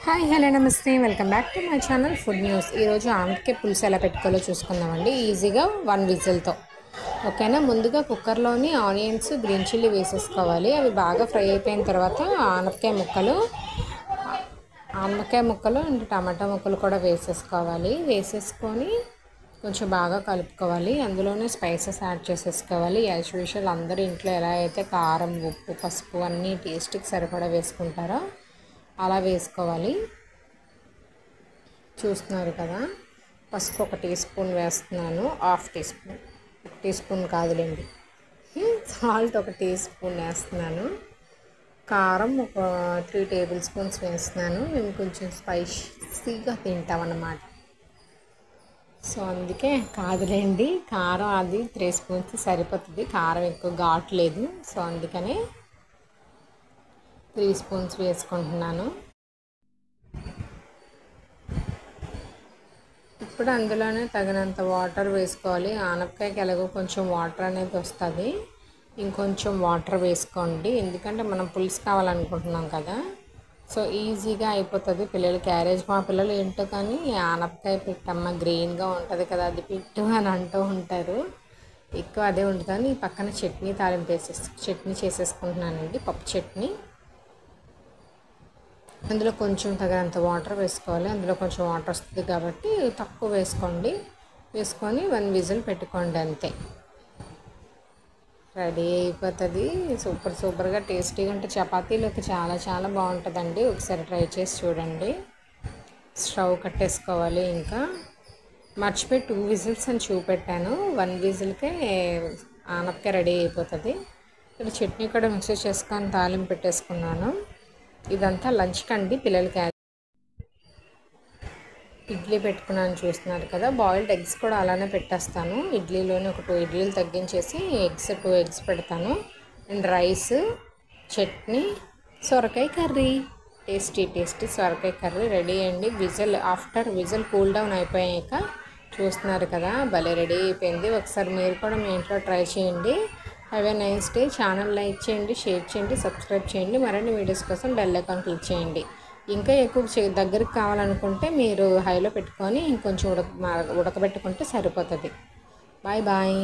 Hi hello నమస్తే welcome back to my channel food news. ఈరోజు ఆనపకాయ పులుసు ఎలా పెట్టుకోవాలో చూసుకుందామండి ఈజీగా 1 విజిల్తో. ఓకేనా. ముందుగా కుక్కర్లోని ఆనియన్స్ గ్రీన్ చిల్లీ వేసేసుకోవాలి. అవి బాగా ఫ్రై అయిపోయిన తర్వాత ఆనపకాయ ముక్కలు అండ్ టమాటా ముక్కలు కూడా వేసేసుకోవాలి. వేసేసుకొని కొంచెం బాగా కలుపుకోవాలి. అందులోనే స్పైసెస్ యాడ్ చేసేసుకోవాలి. యాజ్ యూజువల్ అందరూ ఇంట్లో ఎలా అయితే కారం ఉప్పు పసుపు అన్నీ టేస్ట్కి సరిపడా వేసుకుంటారో అలా వేసుకోవాలి. చూస్తున్నారు కదా, పసుపు 1 టీ స్పూన్ వేస్తున్నాను, half teaspoon, 1 teaspoon కాదులేండి. సాల్ట్ 1 టీ స్పూన్ వేస్తున్నాను. కారం ఒక 3 టేబుల్ స్పూన్స్ వేస్తున్నాను. మేము కొంచెం స్పైసీగా తింటామన్నమాట. సో అందుకే కాదులేండి, కారం అది 3 స్పూన్స్ సరిపోతుంది. కారం ఎక్కువ ఘాట్లేదు, సో అందుకనే 3 స్పూన్స్ వేసుకుంటున్నాను. ఇప్పుడు అందులోనే తగినంత వాటర్ వేసుకోవాలి. ఆనపకాయకి ఎలాగో కొంచెం వాటర్ అనేది వస్తుంది, ఇంకొంచెం వాటర్ వేసుకోండి. ఎందుకంటే మనం పులుసు కావాలనుకుంటున్నాం కదా, సో ఈజీగా అయిపోతుంది. పిల్లలు క్యారేజ్, మా పిల్లలు ఏంటో కానీ ఆనపకాయ పెట్టమ్మా గ్రీన్గా ఉంటుంది కదా అది పెట్టు అని అంటూ ఉంటారు. ఎక్కువ అదే ఉంటుంది. పక్కన చట్నీ చేసేసుకుంటున్నానండి, పప్పు చట్నీ. అందులో కొంచెం తగినంత వాటర్ వేసుకోవాలి. అందులో కొంచెం వాటర్ వస్తుంది కాబట్టి తక్కువ వేసుకోండి. వేసుకొని 1 విజిల్ పెట్టుకోండి, అంతే. రెడీ అయిపోతుంది. సూపర్గా టేస్టీగా ఉంటే చపాతీలోకి చాలా చాలా బాగుంటుందండి. ఒకసారి ట్రై చేసి చూడండి. స్టవ్ కట్టేసుకోవాలి. ఇంకా మర్చిపోయి 2 విజిల్స్ అని చూపెట్టాను. 1 విజిల్కే ఆనపకాయ రెడీ అయిపోతుంది. ఇక్కడ చట్నీ కూడా మిక్స్ చేసుకొని తాలింపు పెట్టేసుకున్నాను. ఇదంతా లంచ్ కండి. పిల్లలకి ఇడ్లీ పెట్టుకున్నాను, చూస్తున్నారు కదా. బాయిల్డ్ ఎగ్స్ కూడా అలానే పెట్టేస్తాను. ఇడ్లీలోనే ఒక 2 ఇడ్లీలు తగ్గించేసి 2 ఎగ్స్ పెడతాను. అండ్ రైస్, చట్నీ, సొరకాయ కర్రీ, టేస్టీ సొరకాయ కర్రీ రెడీ అయ్యింది. ఆఫ్టర్ విజిల్ కూల్ డౌన్ అయిపోయాక చూస్తున్నారు కదా, భలే రెడీ అయిపోయింది. ఒకసారి మీరు కూడా మీ ఇంట్లో ట్రై చేయండి. Have a nice day. Channel like చేయండి, షేర్ చేయండి, సబ్స్క్రైబ్ చేయండి. మరిన్ని వీడియోస్ కోసం బెల్ ఐకాన్ క్లిక్ చేయండి. ఇంకా ఎక్కువ దగ్గరికి కావాలనుకుంటే మీరు హైలో పెట్టుకొని ఇంకొంచెం ఉడకబెట్టుకుంటే సరిపోతుంది. Bye bye.